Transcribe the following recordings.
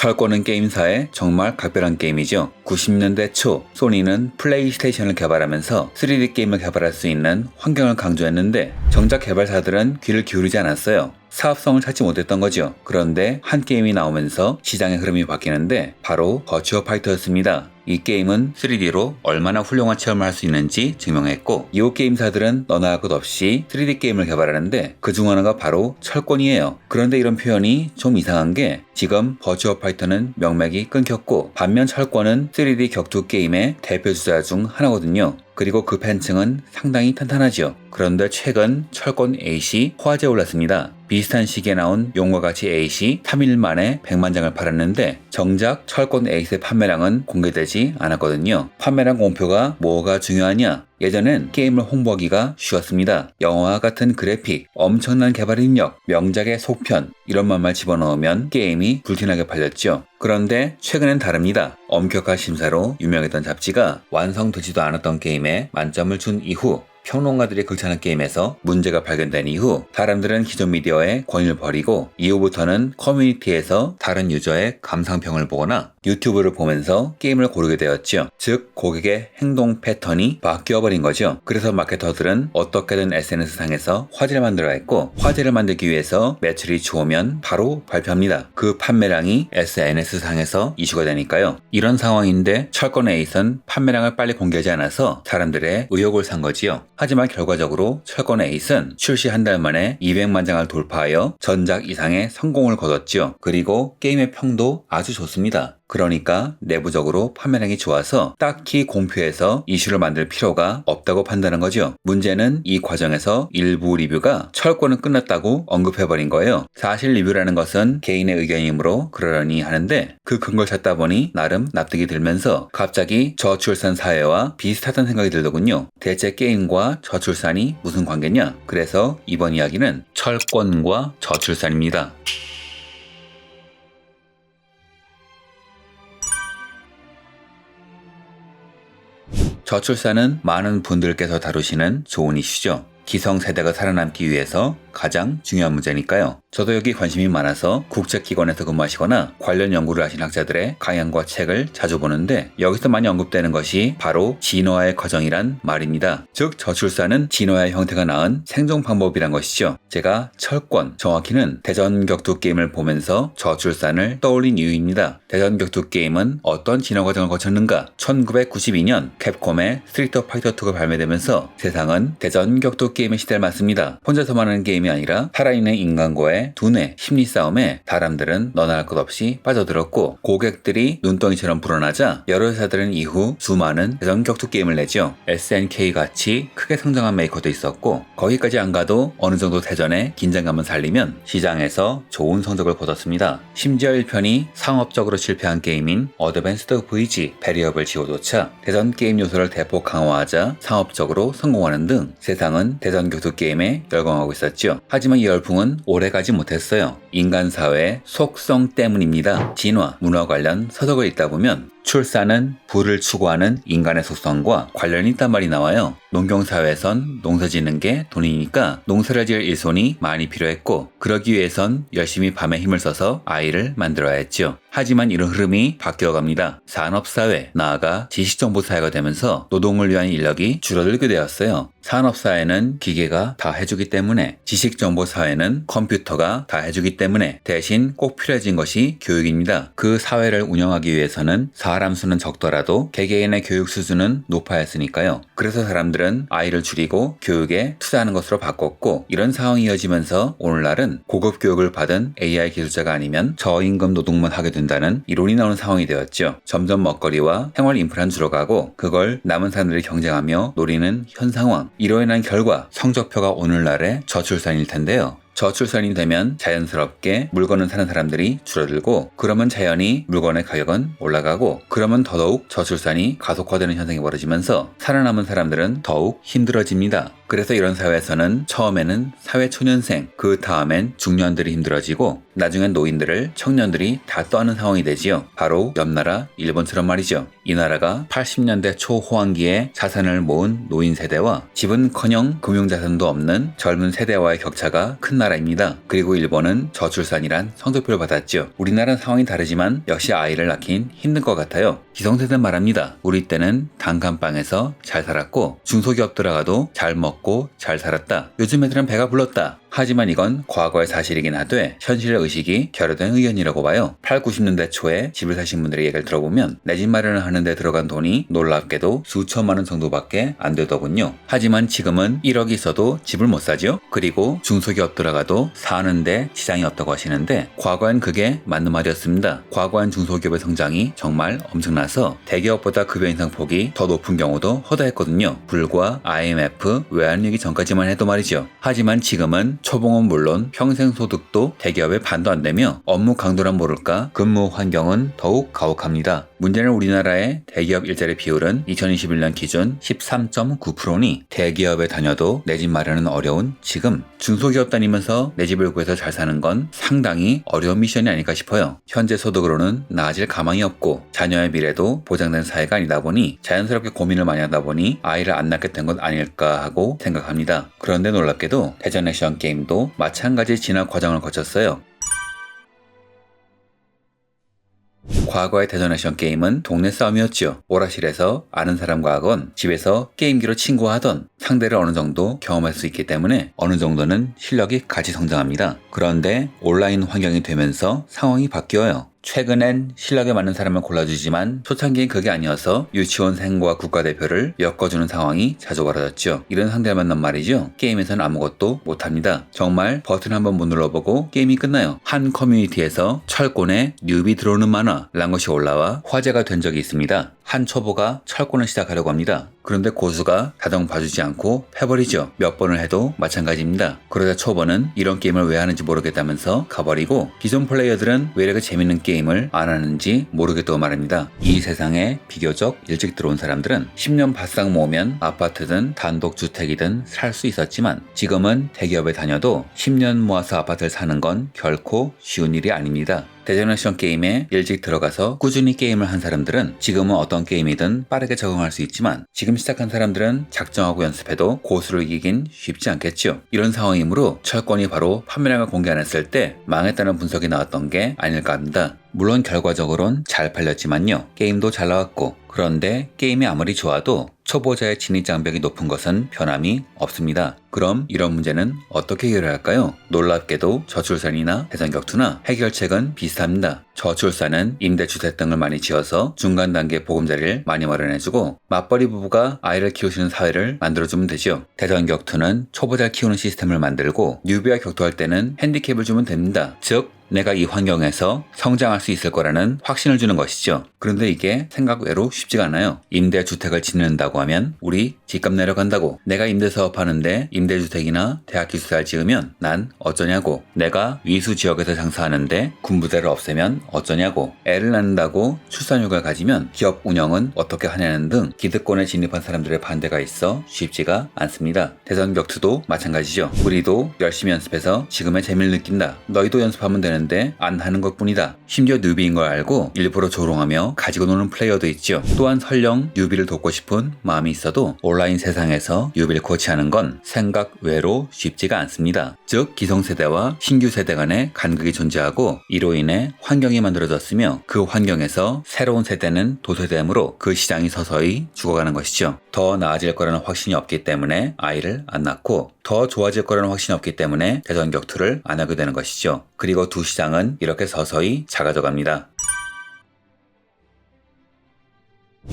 철권은 게임사의 정말 각별한 게임이죠. 90년대 초 소니는 플레이스테이션을 개발하면서 3D 게임을 개발할 수 있는 환경을 강조했는데 정작 개발사들은 귀를 기울이지 않았어요. 사업성을 찾지 못했던 거죠. 그런데 한 게임이 나오면서 시장의 흐름이 바뀌는데 바로 버추어 파이터였습니다. 이 게임은 3D로 얼마나 훌륭한 체험을 할 수 있는지 증명했고 이후 게임사들은 너나 할 것 없이 3D 게임을 개발하는데 그중 하나가 바로 철권이에요. 그런데 이런 표현이 좀 이상한 게 지금 버추어 파이터는 명맥이 끊겼고 반면 철권은 3D 격투 게임의 대표 주자 중 하나거든요. 그리고 그 팬층은 상당히 탄탄하죠. 그런데 최근 철권 8이 화제에 올랐습니다. 비슷한 시기에 나온 용과 같이 8이 3일 만에 100만 장을 팔았는데 정작 철권 8의 판매량은 공개되지 않았거든요. 판매량 공표가 뭐가 중요하냐? 예전엔 게임을 홍보하기가 쉬웠습니다. 영화와 같은 그래픽, 엄청난 개발 능력, 명작의 속편 이런 말만 집어넣으면 게임이 불티나게 팔렸죠. 그런데 최근엔 다릅니다. 엄격한 심사로 유명했던 잡지가 완성되지도 않았던 게임에 만점을 준 이후 평론가들이 극찬한 게임에서 문제가 발견된 이후 사람들은 기존 미디어의 권위를 버리고 이후부터는 커뮤니티에서 다른 유저의 감상평을 보거나 유튜브를 보면서 게임을 고르게 되었죠. 즉 고객의 행동 패턴이 바뀌어버린 거죠. 그래서 마케터들은 어떻게든 SNS상에서 화제를 만들어야 했고 화제를 만들기 위해서 매출이 좋으면 바로 발표합니다. 그 판매량이 SNS상에서 이슈가 되니까요. 이런 상황인데 철권 8은 판매량을 빨리 공개하지 않아서 사람들의 의욕을 산 거지요. 하지만 결과적으로 철권 8은 출시 한 달 만에 200만 장을 돌파하여 전작 이상의 성공을 거뒀죠. 그리고 게임의 평도 아주 좋습니다. 그러니까 내부적으로 판매량이 좋아서 딱히 공표해서 이슈를 만들 필요가 없다고 판단한 거죠. 문제는 이 과정에서 일부 리뷰가 철권은 끝났다고 언급해버린 거예요. 사실 리뷰라는 것은 개인의 의견이므로 그러려니 하는데 그 근거를 찾다 보니 나름 납득이 들면서 갑자기 저출산 사회와 비슷하다는 생각이 들더군요. 대체 게임과 저출산이 무슨 관계냐? 그래서 이번 이야기는 철권과 저출산입니다. 저출산은 많은 분들께서 다루시는 좋은 이슈죠. 기성세대가 살아남기 위해서 가장 중요한 문제니까요. 저도 여기 관심이 많아서 국제기관에서 근무하시거나 관련 연구를 하신 학자들의 강연과 책을 자주 보는데 여기서 많이 언급되는 것이 바로 진화의 과정이란 말입니다. 즉 저출산은 진화의 형태가 나은 생존 방법이란 것이죠. 제가 철권, 정확히는 대전 격투 게임을 보면서 저출산을 떠올린 이유입니다. 대전 격투 게임은 어떤 진화 과정을 거쳤는가? 1992년 캡콤의 스트리트 파이터 2가 발매되면서 세상은 대전 격투 게임의 시대를 맞습니다. 혼자서만 하는 게임이 아니라 살아있는 인간과의 두뇌, 심리 싸움에 사람들은 너나 할 것 없이 빠져들었고 고객들이 눈덩이처럼 불어나자 여러 회사들은 이후 수많은 대전 격투 게임을 내죠. SNK 같이 크게 성장한 메이커도 있었고 거기까지 안 가도 어느 정도 대전의 긴장감을 살리면 시장에서 좋은 성적을 거뒀습니다. 심지어 1편이 상업적으로 실패한 게임인 어드밴스드 VG 배리업을 지워놓자 대전 게임 요소를 대폭 강화하자 상업적으로 성공하는 등 세상은 대전 격투 게임에 열광하고 있었죠. 하지만 이 열풍은 오래가지 못했어요. 인간 사회의 속성 때문입니다. 진화, 문화 관련 서적을 읽다 보면 출산은 부를 추구하는 인간의 속성과 관련이 있단 말이 나와요. 농경사회에선 농사 짓는 게 돈이니까 농사를 지을 일손이 많이 필요했고 그러기 위해선 열심히 밤에 힘을 써서 아이를 만들어야 했죠. 하지만 이런 흐름이 바뀌어갑니다. 산업사회, 나아가 지식정보사회가 되면서 노동을 위한 인력이 줄어들게 되었어요. 산업사회는 기계가 다 해주기 때문에 지식정보사회는 컴퓨터가 다 해주기 때문에 대신 꼭 필요해진 것이 교육입니다. 그 사회를 운영하기 위해서는 사람 수는 적더라도 개개인의 교육 수준은 높아야 했으니까요. 그래서 사람들은 아이를 줄이고 교육에 투자하는 것으로 바꿨고 이런 상황이 이어지면서 오늘날은 고급 교육을 받은 AI 기술자가 아니면 저임금 노동만 하게 된다는 이론이 나오는 상황이 되었죠. 점점 먹거리와 생활 인프라는 줄어가고 그걸 남은 사람들이 경쟁하며 노리는 현 상황. 이로 인한 결과 성적표가 오늘날의 저출산일 텐데요. 저출산이 되면 자연스럽게 물건을 사는 사람들이 줄어들고 그러면 자연히 물건의 가격은 올라가고 그러면 더더욱 저출산이 가속화되는 현상이 벌어지면서 살아남은 사람들은 더욱 힘들어집니다. 그래서 이런 사회에서는 처음에는 사회초년생, 그 다음엔 중년들이 힘들어지고 나중엔 노인들을 청년들이 다 떠안는 상황이 되지요. 바로 옆나라 일본처럼 말이죠. 이 나라가 80년대 초호황기에 자산을 모은 노인 세대와 집은커녕 금융자산도 없는 젊은 세대와의 격차가 큰 나라입니다. 그리고 일본은 저출산이란 성적표를 받았죠. 우리나라는 상황이 다르지만 역시 아이를 낳긴 힘든 것 같아요. 기성세대는 말합니다. 우리 때는 단칸방에서 잘 살았고 중소기업 들어가도 잘 먹고 잘 살았다. 요즘 애들은 배가 불렀다. 하지만 이건 과거의 사실이긴 하되 현실 의식이 결여된 의견이라고 봐요. 8, 90년대 초에 집을 사신 분들의 얘기를 들어보면 내 집 마련을 하는데 들어간 돈이 놀랍게도 수천만 원 정도밖에 안 되더군요. 하지만 지금은 1억이 있어도 집을 못 사죠. 그리고 중소기업 들어가도 사는데 지장이 없다고 하시는데 과거엔 그게 맞는 말이었습니다. 과거엔 중소기업의 성장이 정말 엄청나서 대기업보다 급여 인상 폭이 더 높은 경우도 허다했거든요. 불과 IMF 외환위기 전까지만 해도 말이죠. 하지만 지금은 초봉은 물론 평생 소득도 대기업의 반도 안 되며 업무 강도란 모를까 근무 환경은 더욱 가혹합니다. 문제는 우리나라의 대기업 일자리 비율은 2021년 기준 13.9%니 대기업에 다녀도 내 집 마련은 어려운 지금 중소기업 다니면서 내 집을 구해서 잘 사는 건 상당히 어려운 미션이 아닐까 싶어요. 현재 소득으로는 나아질 가망이 없고 자녀의 미래도 보장된 사회가 아니다 보니 자연스럽게 고민을 많이 하다 보니 아이를 안 낳게 된 것 아닐까 하고 생각합니다. 그런데 놀랍게도 대전 액션 게임도 마찬가지 진화 과정을 거쳤어요. 과거의 대전 액션 게임은 동네 싸움이었죠. 오락실에서 아는 사람과 하건 집에서 게임기로 친구하던 상대를 어느 정도 경험할 수 있기 때문에 어느 정도는 실력이 같이 성장합니다. 그런데 온라인 환경이 되면서 상황이 바뀌어요. 최근엔 실력에 맞는 사람을 골라주지만 초창기엔 그게 아니어서 유치원생과 국가대표를 엮어주는 상황이 자주 벌어졌죠. 이런 상대를 만난 말이죠. 게임에서는 아무것도 못합니다. 정말 버튼 한번 못 눌러보고 게임이 끝나요. 한 커뮤니티에서 철권에 뉴비 들어오는 만화 라는 것이 올라와 화제가 된 적이 있습니다. 한 초보가 철권을 시작하려고 합니다. 그런데 고수가 자동 봐주지 않고 패버리죠. 몇 번을 해도 마찬가지입니다. 그러다 초보는 이런 게임을 왜 하는지 모르겠다면서 가버리고 기존 플레이어들은 왜 이렇게 재밌는 게임을 안 하는지 모르겠다고 말합니다. 이 세상에 비교적 일찍 들어온 사람들은 10년 바싹 모으면 아파트든 단독주택이든 살 수 있었지만 지금은 대기업에 다녀도 10년 모아서 아파트를 사는 건 결코 쉬운 일이 아닙니다. 대전 액션 게임에 일찍 들어가서 꾸준히 게임을 한 사람들은 지금은 어떤 게임이든 빠르게 적응할 수 있지만 지금 시작한 사람들은 작정하고 연습해도 고수를 이기긴 쉽지 않겠죠. 이런 상황이므로 철권이 바로 판매량을 공개 안 했을 때 망했다는 분석이 나왔던 게 아닐까 합니다. 물론 결과적으론 잘 팔렸지만요. 게임도 잘 나왔고 그런데 게임이 아무리 좋아도 초보자의 진입 장벽이 높은 것은 변함이 없습니다. 그럼 이런 문제는 어떻게 해결할까요? 놀랍게도 저출산이나 대전격투나 해결책은 비슷합니다. 저출산은 임대주택 등을 많이 지어서 중간 단계 보금자리를 많이 마련해주고 맞벌이 부부가 아이를 키우시는 사회를 만들어주면 되죠. 대전격투는 초보자를 키우는 시스템을 만들고 뉴비와 격투할 때는 핸디캡을 주면 됩니다. 즉 내가 이 환경에서 성장할 수 있을 거라는 확신을 주는 것이죠. 그런데 이게 생각 외로 쉽지가 않아요. 임대주택을 짓는다고 하면 우리 집값 내려간다고, 내가 임대사업하는데 임대주택이나 대학기숙사를 지으면 난 어쩌냐고, 내가 위수 지역에서 장사하는데 군부대를 없애면 어쩌냐고, 애를 낳는다고 출산휴가를 가지면 기업 운영은 어떻게 하냐는 등 기득권에 진입한 사람들의 반대가 있어 쉽지가 않습니다. 대전격투도 마찬가지죠. 우리도 열심히 연습해서 지금의 재미를 느낀다. 너희도 연습하면 되는데 안 하는 것뿐이다. 심지어 뉴비인 걸 알고 일부러 조롱하며 가지고 노는 플레이어도 있죠. 또한 설령 뉴비를 돕고 싶은 마음이 있어도 온라인 세상에서 뉴비를 코치하는 건 생각 외로 쉽지가 않습니다. 즉 기성세대와 신규세대 간의 간극이 존재하고 이로 인해 환경이 만들어졌으며 그 환경에서 새로운 세대는 도태되므로 그 시장이 서서히 죽어가는 것이죠. 더 나아질 거라는 확신이 없기 때문에 아이를 안 낳고 더 좋아질 거라는 확신이 없기 때문에 대전격투를 안 하게 되는 것이죠. 그리고 두 시장은 이렇게 서서히 작아져 갑니다.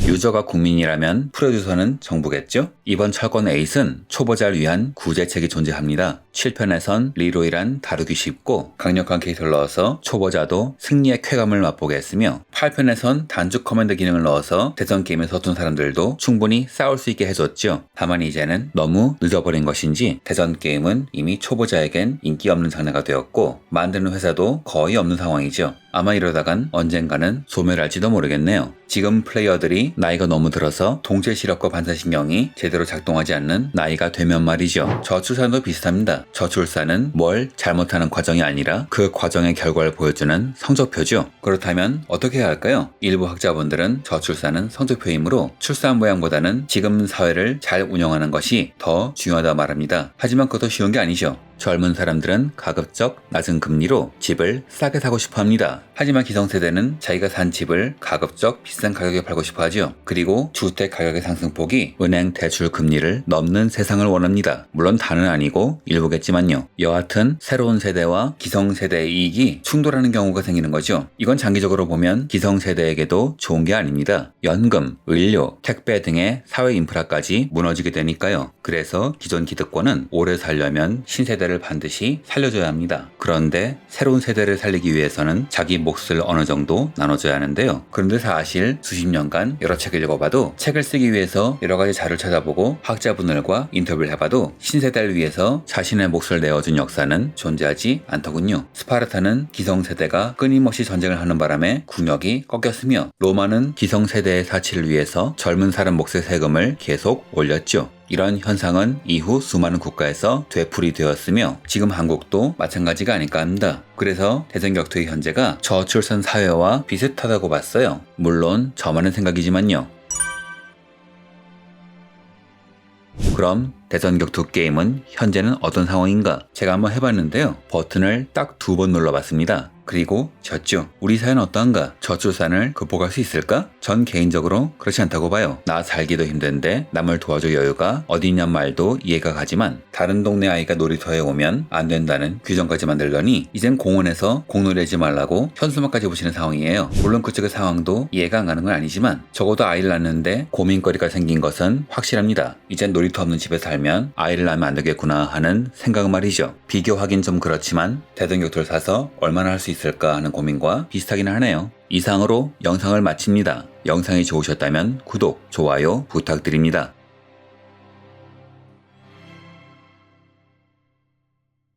유저가 국민이라면 프로듀서는 정부겠죠? 이번 철권 8은 초보자를 위한 구제책이 존재합니다. 7편에선 리로이란 다루기 쉽고 강력한 캐릭터를 넣어서 초보자도 승리의 쾌감을 맛보게 했으며 8편에선 단축 커맨드 기능을 넣어서 대전 게임에 서툰 사람들도 충분히 싸울 수 있게 해줬죠. 다만 이제는 너무 늦어버린 것인지 대전 게임은 이미 초보자에겐 인기 없는 장르가 되었고 만드는 회사도 거의 없는 상황이죠. 아마 이러다간 언젠가는 소멸할지도 모르겠네요. 지금 플레이어들이 나이가 너무 들어서 동체 시력과 반사신경이 제대로 작동하지 않는 나이가 되면 말이죠. 저출산도 비슷합니다. 저출산은 뭘 잘못하는 과정이 아니라 그 과정의 결과를 보여주는 성적표죠. 그렇다면 어떻게 해야 할까요? 일부 학자분들은 저출산은 성적표이므로 출산 모양보다는 지금 사회를 잘 운영하는 것이 더 중요하다 말합니다. 하지만 그것도 쉬운 게 아니죠. 젊은 사람들은 가급적 낮은 금리로 집을 싸게 사고 싶어 합니다. 하지만 기성세대는 자기가 산 집을 가급적 비싼 가격에 팔고 싶어 하죠. 그리고 주택 가격의 상승폭이 은행 대출 금리를 넘는 세상을 원합니다. 물론 다는 아니고 일부겠지만요. 여하튼 새로운 세대와 기성세대의 이익이 충돌하는 경우가 생기는 거죠. 이건 장기적으로 보면 기성세대에게도 좋은 게 아닙니다. 연금, 의료, 택배 등의 사회 인프라까지 무너지게 되니까요. 그래서 기존 기득권은 오래 살려면 신세대를 반드시 살려줘야 합니다. 그런데 새로운 세대를 살리기 위해서는 자기 몫을 어느 정도 나눠줘야 하는데요. 그런데 사실 수십 년간 여러 책을 읽어봐도 책을 쓰기 위해서 여러 가지 자료를 찾아보고 학자분들과 인터뷰를 해봐도 신세대를 위해서 자신의 몫을 내어준 역사는 존재하지 않더군요. 스파르타는 기성세대가 끊임없이 전쟁을 하는 바람에 국력이 꺾였으며 로마는 기성세대의 사치를 위해서 젊은 사람 몫의 세금을 계속 올렸죠. 이런 현상은 이후 수많은 국가에서 되풀이되었으며 지금 한국도 마찬가지가 아닐까 합니다. 그래서 대전격투의 현재가 저출산 사회와 비슷하다고 봤어요. 물론 저만의 생각이지만요. 그럼 대전격투 게임은 현재는 어떤 상황인가? 제가 한번 해봤는데요. 버튼을 딱 2번 눌러봤습니다. 그리고 졌죠. 우리 사회는 어떠한가? 저출산을 극복할 수 있을까? 전 개인적으로 그렇지 않다고 봐요. 나 살기도 힘든데 남을 도와줄 여유가 어디 있냔 말도 이해가 가지만 다른 동네 아이가 놀이터에 오면 안 된다는 규정까지 만들더니 이젠 공원에서 공놀이하지 말라고 현수막까지 붙이는 상황이에요. 물론 그쪽의 상황도 이해가 안 가는 건 아니지만 적어도 아이를 낳는데 고민거리가 생긴 것은 확실합니다. 이젠 놀이터 없는 집에 살면 아이를 낳으면 안 되겠구나 하는 생각은 말이죠. 비교하긴 좀 그렇지만 대전격투를 사서 얼마나 할 수 있을까 하는 고민과 비슷하긴 하네요. 이상으로 영상을 마칩니다. 영상이 좋으셨다면 구독, 좋아요 부탁드립니다.